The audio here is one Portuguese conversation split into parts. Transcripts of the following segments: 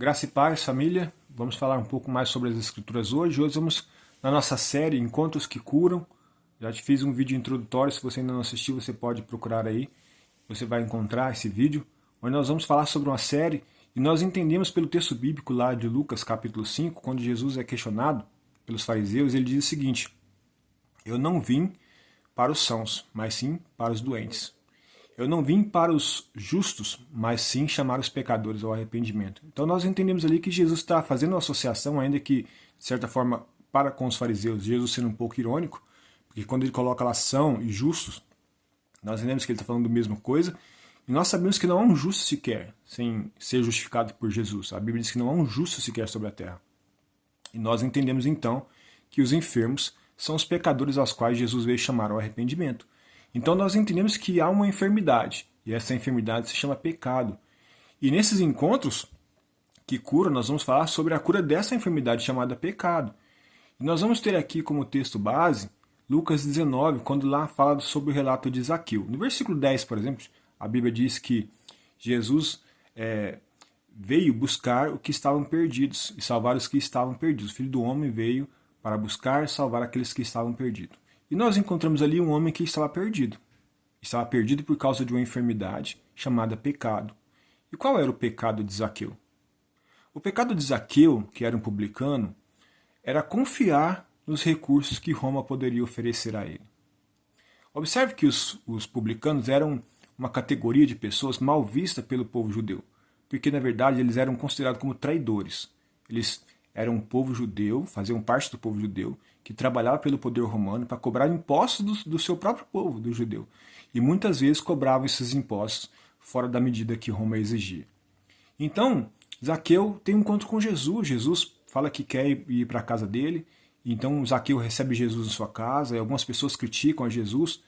Graça e paz, família. Vamos falar um pouco mais sobre as Escrituras hoje. Hoje vamos na nossa série Encontros que Curam. Já te fiz um vídeo introdutório, se você ainda não assistiu, você pode procurar aí. Você vai encontrar esse vídeo, onde nós vamos falar sobre uma série e nós entendemos pelo texto bíblico lá de Lucas capítulo 5, quando Jesus é questionado pelos fariseus, ele diz o seguinte: eu não vim para os sãos, mas sim para os doentes. Eu não vim para os justos, mas sim chamar os pecadores ao arrependimento. Então nós entendemos ali que Jesus está fazendo uma associação, ainda que, de certa forma, para com os fariseus, Jesus sendo um pouco irônico, porque quando ele coloca lá são e justos, nós entendemos que ele está falando da mesma coisa, e nós sabemos que não há um justo sequer sem ser justificado por Jesus. A Bíblia diz que não há um justo sequer sobre a terra. E nós entendemos então que os enfermos são os pecadores aos quais Jesus veio chamar ao arrependimento. Então nós entendemos que há uma enfermidade, e essa enfermidade se chama pecado. E nesses encontros que curam, nós vamos falar sobre a cura dessa enfermidade chamada pecado. E nós vamos ter aqui como texto base Lucas 19, quando lá fala sobre o relato de Zaqueu. No versículo 10, por exemplo, a Bíblia diz que Jesus veio buscar os que estavam perdidos e salvar os que estavam perdidos. O Filho do Homem veio para buscar e salvar aqueles que estavam perdidos. E nós encontramos ali um homem que estava perdido. Estava perdido por causa de uma enfermidade chamada pecado. E qual era o pecado de Zaqueu? O pecado de Zaqueu, que era um publicano, era confiar nos recursos que Roma poderia oferecer a ele. Observe que os publicanos eram uma categoria de pessoas mal vista pelo povo judeu, porque na verdade eles eram considerados como traidores. Eles eram um povo judeu, faziam parte do povo judeu, que trabalhava pelo poder romano para cobrar impostos do seu próprio povo, do judeu. E muitas vezes cobravam esses impostos fora da medida que Roma exigia. Então, Zaqueu tem um encontro com Jesus. Jesus fala que quer ir para a casa dele. Então, Zaqueu recebe Jesus em sua casa. E algumas pessoas criticam a Jesus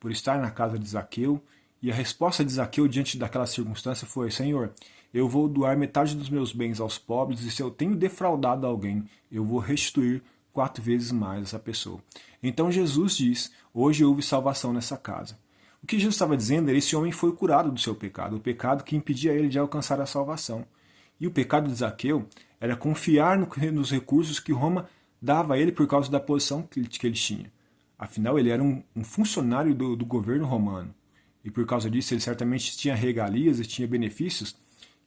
por estar na casa de Zaqueu. E a resposta de Zaqueu diante daquela circunstância foi: Senhor, eu vou doar metade dos meus bens aos pobres, e se eu tenho defraudado alguém, eu vou restituir 4 vezes mais essa pessoa. Então Jesus diz: hoje houve salvação nessa casa. O que Jesus estava dizendo era: esse homem foi curado do seu pecado, o pecado que impedia ele de alcançar a salvação. E o pecado de Zaqueu era confiar nos recursos que Roma dava a ele por causa da posição que ele tinha. Afinal, ele era um funcionário do governo romano. E por causa disso, ele certamente tinha regalias e tinha benefícios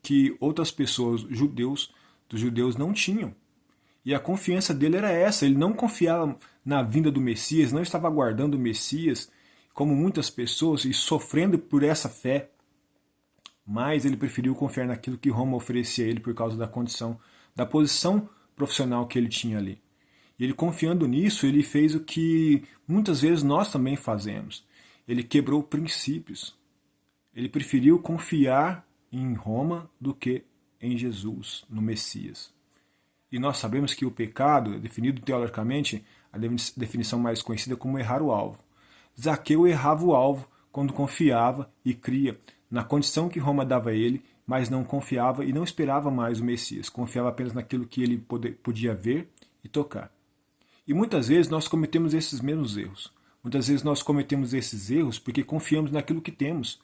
que outras pessoas, dos judeus não tinham. E a confiança dele era essa, ele não confiava na vinda do Messias, não estava aguardando o Messias, como muitas pessoas, e sofrendo por essa fé, mas ele preferiu confiar naquilo que Roma oferecia a ele por causa da condição, da posição profissional que ele tinha ali. E ele, confiando nisso, ele fez o que muitas vezes nós também fazemos. Ele quebrou princípios. Ele preferiu confiar em Roma do que em Jesus, no Messias. E nós sabemos que o pecado, definido teologicamente, a definição mais conhecida como errar o alvo. Zaqueu errava o alvo quando confiava e cria na condição que Roma dava a ele, mas não confiava e não esperava mais o Messias. Confiava apenas naquilo que ele podia ver e tocar. E muitas vezes nós cometemos esses mesmos erros. Muitas vezes nós cometemos esses erros porque confiamos naquilo que temos.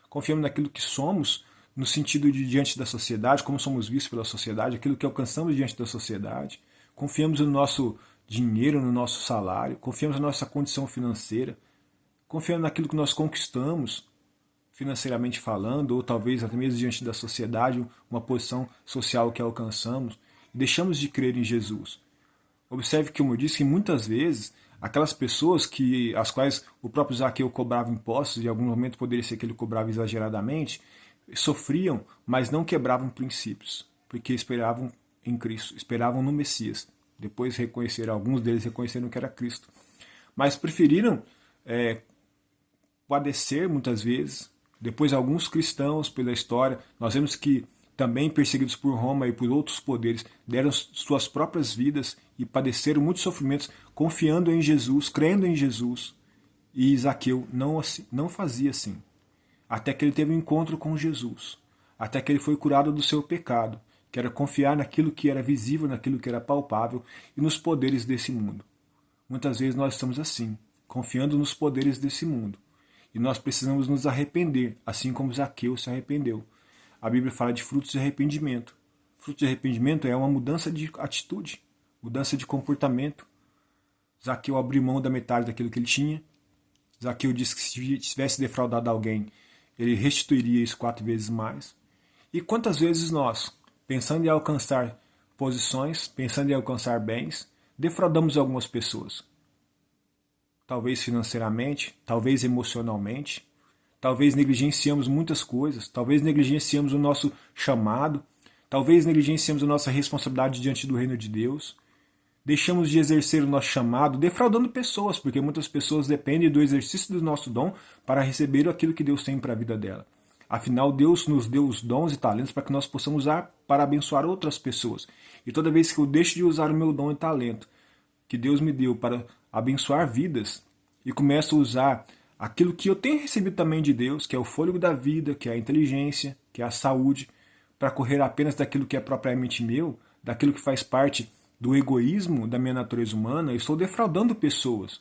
Confiamos naquilo que somos, no sentido de diante da sociedade, como somos vistos pela sociedade, aquilo que alcançamos diante da sociedade. Confiamos no nosso dinheiro, no nosso salário, confiamos na nossa condição financeira, confiamos naquilo que nós conquistamos, financeiramente falando, ou talvez até mesmo diante da sociedade, uma posição social que alcançamos, e deixamos de crer em Jesus. Observe que, como eu disse, que muitas vezes aquelas pessoas as quais o próprio Zaqueu cobrava impostos, e em algum momento poderia ser que ele cobrava exageradamente, sofriam, mas não quebravam princípios, porque esperavam em Cristo, esperavam no Messias. Depois alguns deles reconheceram que era Cristo. Mas preferiram padecer muitas vezes. Depois alguns cristãos pela história, nós vemos que também perseguidos por Roma e por outros poderes, deram suas próprias vidas e padeceram muitos sofrimentos, confiando em Jesus, crendo em Jesus. E Zaqueu não fazia assim. Até que ele teve um encontro com Jesus. Até que ele foi curado do seu pecado, que era confiar naquilo que era visível, naquilo que era palpável e nos poderes desse mundo. Muitas vezes nós estamos assim, confiando nos poderes desse mundo. E nós precisamos nos arrepender, assim como Zaqueu se arrependeu. A Bíblia fala de frutos de arrependimento. Fruto de arrependimento é uma mudança de atitude, mudança de comportamento. Zaqueu abriu mão da metade daquilo que ele tinha. Zaqueu disse que se tivesse defraudado alguém, ele restituiria isso 4 vezes mais. E quantas vezes nós, pensando em alcançar posições, pensando em alcançar bens, defraudamos algumas pessoas? Talvez financeiramente, talvez emocionalmente, talvez negligenciamos muitas coisas, talvez negligenciamos o nosso chamado, talvez negligenciamos a nossa responsabilidade diante do reino de Deus. Deixamos de exercer o nosso chamado defraudando pessoas, porque muitas pessoas dependem do exercício do nosso dom para receber aquilo que Deus tem para a vida dela. Afinal, Deus nos deu os dons e talentos para que nós possamos usar para abençoar outras pessoas. E toda vez que eu deixo de usar o meu dom e talento que Deus me deu para abençoar vidas e começo a usar aquilo que eu tenho recebido também de Deus, que é o fôlego da vida, que é a inteligência, que é a saúde, para correr apenas daquilo que é propriamente meu, daquilo que faz parte do egoísmo da minha natureza humana, eu estou defraudando pessoas.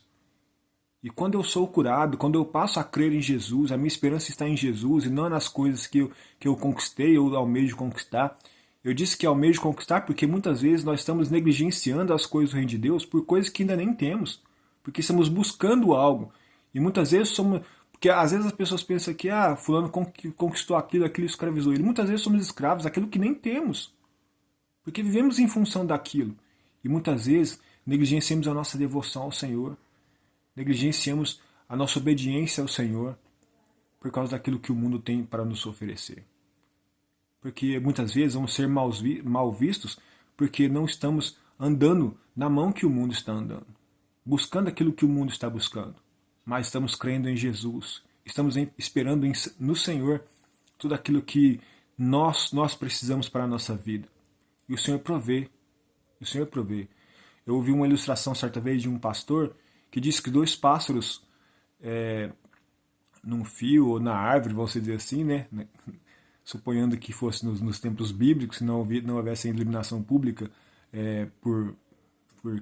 E quando eu sou curado, quando eu passo a crer em Jesus, a minha esperança está em Jesus e não nas coisas que eu conquistei ou almejo conquistar. Eu disse que almejo conquistar porque muitas vezes nós estamos negligenciando as coisas do reino de Deus por coisas que ainda nem temos. Porque estamos buscando algo. E muitas vezes somos... Porque às vezes as pessoas pensam que fulano conquistou aquilo, aquilo escravizou ele. Muitas vezes somos escravos daquilo que nem temos. Porque vivemos em função daquilo. E muitas vezes negligenciamos a nossa devoção ao Senhor, negligenciamos a nossa obediência ao Senhor por causa daquilo que o mundo tem para nos oferecer. Porque muitas vezes vamos ser mal vistos porque não estamos andando na mão que o mundo está andando, buscando aquilo que o mundo está buscando, mas estamos crendo em Jesus, estamos esperando no Senhor tudo aquilo que nós precisamos para a nossa vida. E o Senhor provê. O Senhor provê. Eu ouvi uma ilustração certa vez de um pastor que disse que 2 pássaros num fio ou na árvore, vamos dizer assim, né? Suponhando que fosse nos tempos bíblicos, se não houvesse iluminação pública por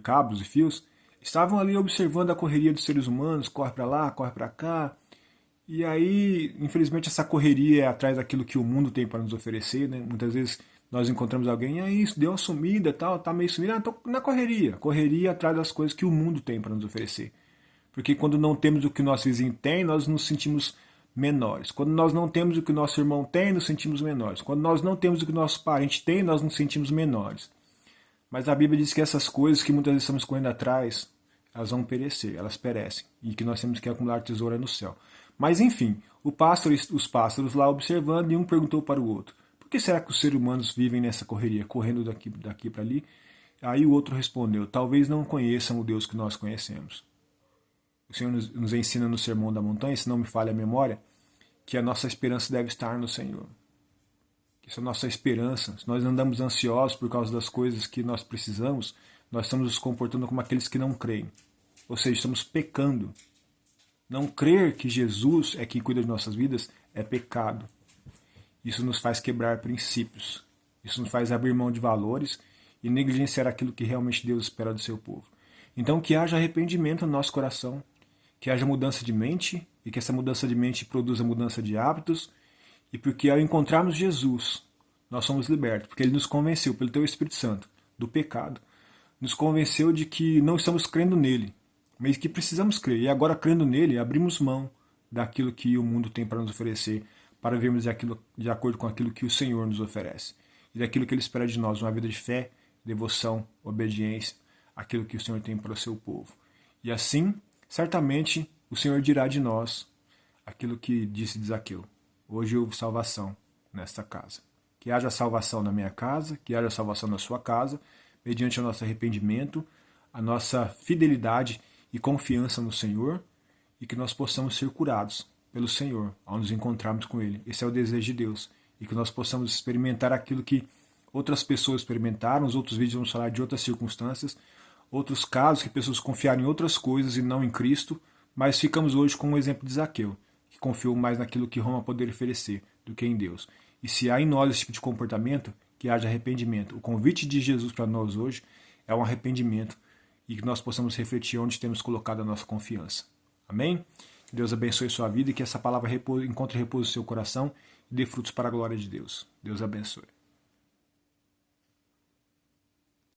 cabos e fios, estavam ali observando a correria dos seres humanos, corre para lá, corre para cá. E aí, infelizmente, essa correria é atrás daquilo que o mundo tem para nos oferecer, né? Muitas vezes nós encontramos alguém, isso, deu uma sumida, tal, tá meio sumido, tô na correria atrás das coisas que o mundo tem para nos oferecer. Porque quando não temos o que o nosso vizinho tem, nós nos sentimos menores. Quando nós não temos o que o nosso irmão tem, nos sentimos menores. Quando nós não temos o que o nosso parente tem, nós nos sentimos menores. Mas a Bíblia diz que essas coisas que muitas vezes estamos correndo atrás, elas vão perecer, elas perecem. E que nós temos que acumular tesoura no céu. Mas enfim, os pássaros lá observando, e um perguntou para o outro: por que será que os seres humanos vivem nessa correria, correndo daqui para ali? Aí o outro respondeu: talvez não conheçam o Deus que nós conhecemos. O Senhor nos ensina no Sermão da Montanha, se não me falha a memória, que a nossa esperança deve estar no Senhor. Que isso é a nossa esperança. Se nós andamos ansiosos por causa das coisas que nós precisamos, nós estamos nos comportando como aqueles que não creem. Ou seja, estamos pecando. Não crer que Jesus é quem cuida de nossas vidas é pecado. Isso nos faz quebrar princípios. Isso nos faz abrir mão de valores e negligenciar aquilo que realmente Deus espera do seu povo. Então que haja arrependimento no nosso coração, que haja mudança de mente e que essa mudança de mente produza mudança de hábitos, e porque ao encontrarmos Jesus, nós somos libertos, porque Ele nos convenceu pelo Teu Espírito Santo do pecado, nos convenceu de que não estamos crendo nele, mas que precisamos crer. E agora, crendo nele, abrimos mão daquilo que o mundo tem para nos oferecer, para vermos aquilo de acordo com aquilo que o Senhor nos oferece. E daquilo que Ele espera de nós, uma vida de fé, devoção, obediência, aquilo que o Senhor tem para o seu povo. E assim, certamente, o Senhor dirá de nós aquilo que disse de Zaqueu: hoje houve salvação nesta casa. Que haja salvação na minha casa, que haja salvação na sua casa, mediante o nosso arrependimento, a nossa fidelidade e confiança no Senhor, e que nós possamos ser curados pelo Senhor ao nos encontrarmos com Ele. Esse é o desejo de Deus. E que nós possamos experimentar aquilo que outras pessoas experimentaram. Os outros vídeos vamos falar de outras circunstâncias, outros casos que pessoas confiaram em outras coisas e não em Cristo, mas ficamos hoje com o exemplo de Zaqueu, que confiou mais naquilo que Roma poderia oferecer do que em Deus. E se há em nós esse tipo de comportamento, que haja arrependimento. O convite de Jesus para nós hoje é um arrependimento e que nós possamos refletir onde temos colocado a nossa confiança. Amém? Que Deus abençoe sua vida e que essa palavra encontre repouso no seu coração e dê frutos para a glória de Deus. Deus abençoe.